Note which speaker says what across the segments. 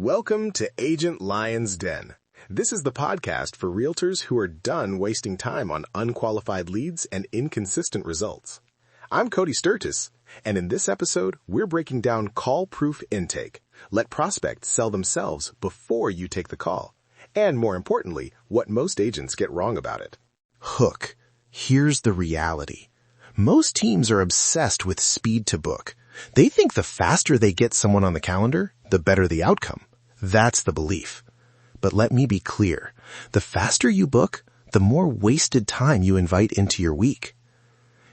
Speaker 1: Welcome to Agent Lion's Den. This is the podcast for realtors who are done wasting time on unqualified leads and inconsistent results. I'm Cody Sturtis, and in this episode, we're breaking down call-proof intake. Let prospects sell themselves before you take the call. And more importantly, what most agents get wrong about it. Hook. Here's the reality. Most teams are obsessed with speed to book. They think the faster they get someone on the calendar, the better the outcome. That's the belief. But let me be clear. The faster you book, the more wasted time you invite into your week.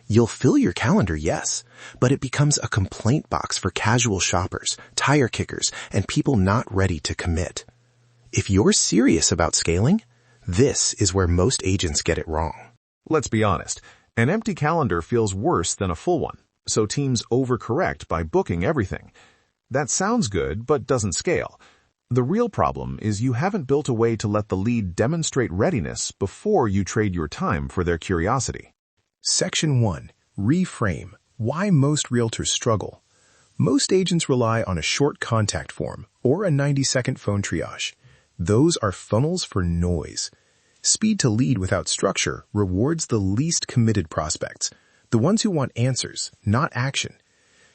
Speaker 1: You'll fill your calendar, yes, but it becomes a complaint box for casual shoppers, tire kickers, and people not ready to commit. If you're serious about scaling, this is where most agents get it wrong.
Speaker 2: Let's be honest. An empty calendar feels worse than a full one, so teams overcorrect by booking everything. That sounds good, but doesn't scale. The real problem is you haven't built a way to let the lead demonstrate readiness before you trade your time for their curiosity.
Speaker 3: Section 1. Reframe. Why most realtors struggle. Most agents rely on a short contact form or a 90-second phone triage. Those are funnels for noise. Speed to lead without structure rewards the least committed prospects, the ones who want answers, not action.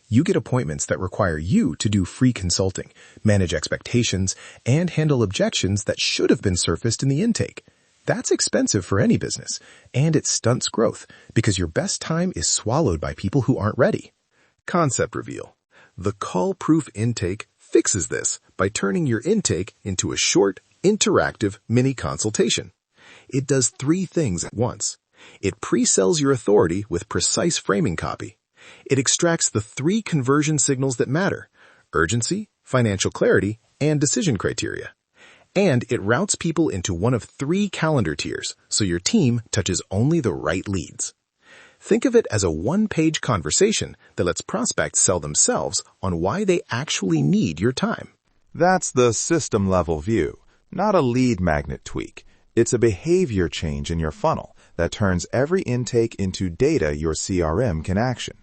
Speaker 3: You get appointments that require you to do free consulting, manage expectations, and handle objections that should have been surfaced in the intake. That's expensive for any business, and it stunts growth because your best time is swallowed by people who aren't ready.
Speaker 1: Concept reveal. The call-proof intake fixes this by turning your intake into a short, interactive mini consultation. It does three things at once. It pre-sells your authority with precise framing copy. It extracts the three conversion signals that matter: urgency, financial clarity, and decision criteria. And it routes people into one of three calendar tiers, so your team touches only the right leads. Think of it as a one-page conversation that lets prospects sell themselves on why they actually need your time.
Speaker 4: That's the system-level view, not a lead magnet tweak. It's a behavior change in your funnel that turns every intake into data your CRM can action.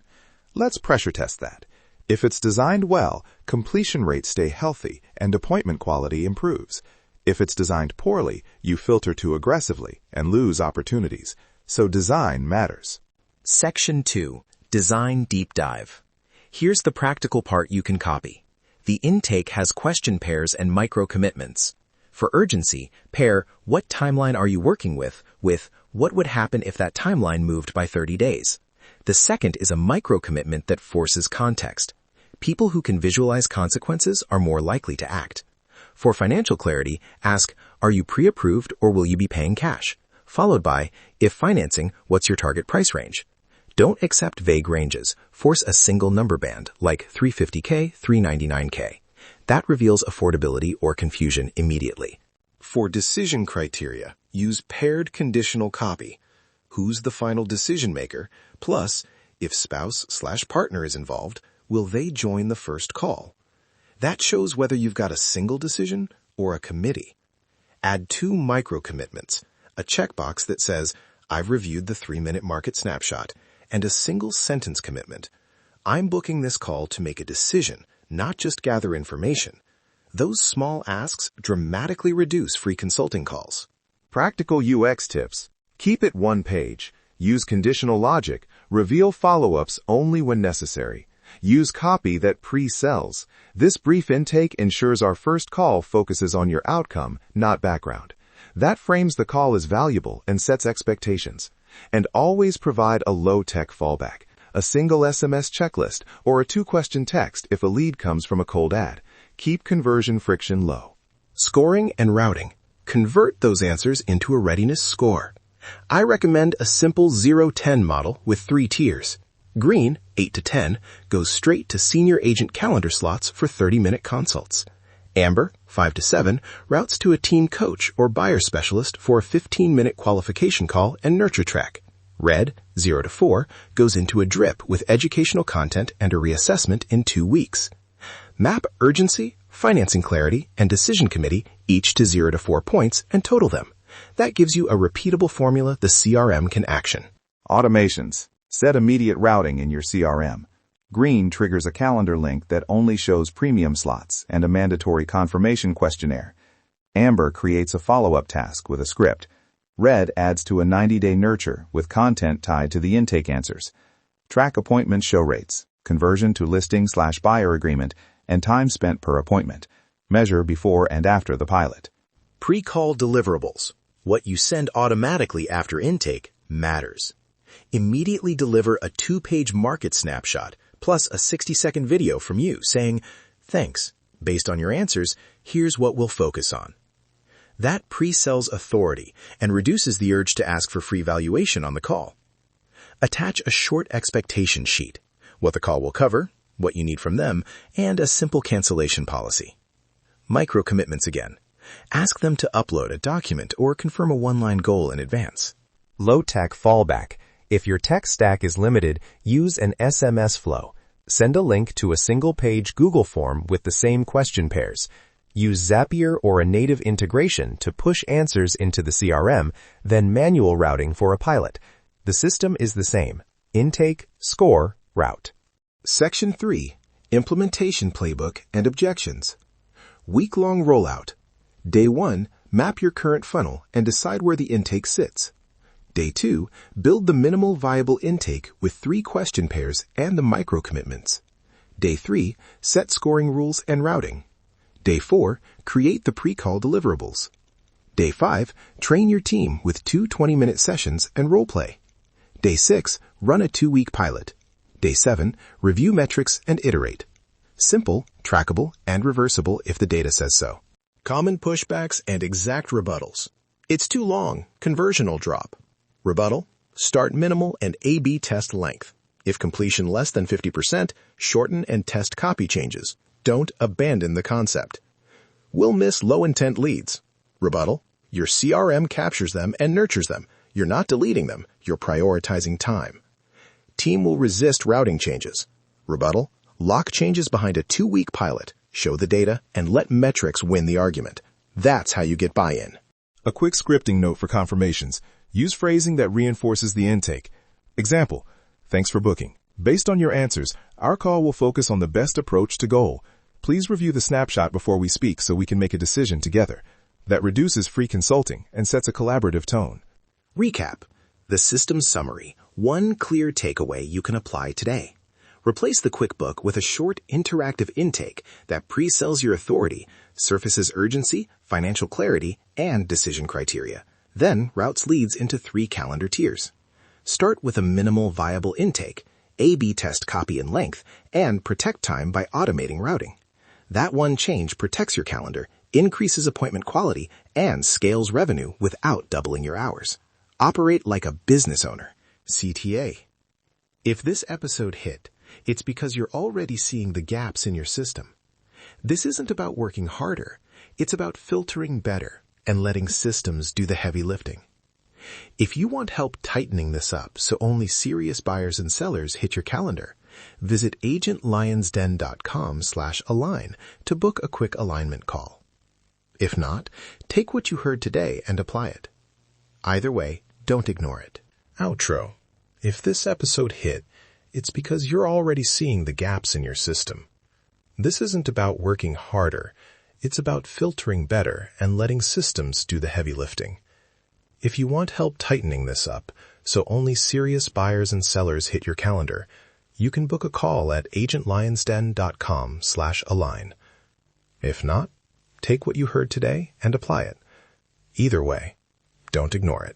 Speaker 4: Let's pressure test that. If it's designed well, completion rates stay healthy and appointment quality improves. If it's designed poorly, you filter too aggressively and lose opportunities. So design matters.
Speaker 5: Section 2. Design Deep Dive. Here's the practical part you can copy. The intake has question pairs and micro commitments. For urgency, pair "what timeline are you working with" "what would happen if that timeline moved by 30 days." The second is a micro commitment that forces context. People who can visualize consequences are more likely to act. For financial clarity, ask, "Are you pre-approved or will you be paying cash?" Followed by, "If financing, what's your target price range?" Don't accept vague ranges. Force a single number band, like $350K, $399K. That reveals affordability or confusion immediately.
Speaker 1: For decision criteria, use paired conditional copy. Who's the final decision maker? Plus, if spouse/partner is involved, will they join the first call? That shows whether you've got a single decision or a committee. Add 2 micro commitments, a checkbox that says, "I've reviewed the 3-minute market snapshot," and a single sentence commitment. "I'm booking this call to make a decision, not just gather information." Those small asks dramatically reduce free consulting calls.
Speaker 4: Practical UX tips. Keep it one page. Use conditional logic. Reveal follow-ups only when necessary. Use copy that pre-sells. This brief intake ensures our first call focuses on your outcome, not background. That frames the call as valuable and sets expectations. And always provide a low-tech fallback, a single SMS checklist, or a 2-question text if a lead comes from a cold ad. Keep conversion friction low.
Speaker 1: Scoring and routing. Convert those answers into a readiness score. I recommend a simple 0-10 model with 3 tiers. Green, 8 to 10, goes straight to senior agent calendar slots for 30-minute consults. Amber, 5 to 7, routes to a team coach or buyer specialist for a 15-minute qualification call and nurture track. Red, 0 to 4, goes into a drip with educational content and a reassessment in 2 weeks. Map urgency, financing clarity, and decision committee each to 0 to 4 points and total them. That gives you a repeatable formula the CRM can action.
Speaker 4: Automations. Set immediate routing in your CRM. Green triggers a calendar link that only shows premium slots and a mandatory confirmation questionnaire. Amber creates a follow-up task with a script. Red adds to a 90-day nurture with content tied to the intake answers. Track appointment show rates, conversion to listing/buyer agreement, and time spent per appointment. Measure before and after the pilot.
Speaker 5: Pre-call deliverables. What you send automatically after intake matters. Immediately deliver a 2-page market snapshot plus a 60-second video from you saying, "Thanks. Based on your answers, here's what we'll focus on." That pre-sells authority and reduces the urge to ask for free valuation on the call. Attach a short expectation sheet, what the call will cover, what you need from them, and a simple cancellation policy. Micro commitments again. Ask them to upload a document or confirm a one-line goal in advance.
Speaker 6: Low-tech fallback. If your tech stack is limited, use an SMS flow. Send a link to a single-page Google form with the same question pairs. Use Zapier or a native integration to push answers into the CRM, then manual routing for a pilot. The system is the same. Intake, score, route.
Speaker 1: Section 3. Implementation Playbook and Objections. Week-long rollout. Day 1, map your current funnel and decide where the intake sits. Day 2, build the minimal viable intake with 3 question pairs and the micro commitments. Day 3, set scoring rules and routing. Day 4, create the pre-call deliverables. Day 5, train your team with 2 20-minute sessions and role play. Day 6, run a 2-week pilot. Day 7, review metrics and iterate. Simple, trackable, and reversible if the data says so. Common pushbacks and exact rebuttals. It's too long. Conversion will drop. Rebuttal. Start minimal and A/B test length. If completion less than 50%, shorten and test copy changes. Don't abandon the concept. We'll miss low-intent leads. Rebuttal. Your CRM captures them and nurtures them. You're not deleting them. You're prioritizing time. Team will resist routing changes. Rebuttal. Lock changes behind a 2-week pilot. Show the data, and let metrics win the argument. That's how you get buy-in.
Speaker 2: A quick scripting note for confirmations. Use phrasing that reinforces the intake. Example, thanks for booking. Based on your answers, our call will focus on the best approach to goal. Please review the snapshot before we speak so we can make a decision together. That reduces free consulting and sets a collaborative tone.
Speaker 5: Recap. The system summary. One clear takeaway you can apply today. Replace the quick book with a short, interactive intake that pre-sells your authority, surfaces urgency, financial clarity, and decision criteria. Then routes leads into 3 calendar tiers. Start with a minimal viable intake, A/B test copy and length, and protect time by automating routing. That one change protects your calendar, increases appointment quality, and scales revenue without doubling your hours. Operate like a business owner. CTA. If this episode hit, it's because you're already seeing the gaps in your system. This isn't about working harder. It's about filtering better and letting systems do the heavy lifting. If you want help tightening this up so only serious buyers and sellers hit your calendar, visit agentlionsden.com/align to book a quick alignment call. If not, take what you heard today and apply it. Either way, don't ignore it. Outro. If this episode hit, it's because you're already seeing the gaps in your system. This isn't about working harder. It's about filtering better and letting systems do the heavy lifting. If you want help tightening this up so only serious buyers and sellers hit your calendar, you can book a call at agentlionsden.com/align. If not, take what you heard today and apply it. Either way, don't ignore it.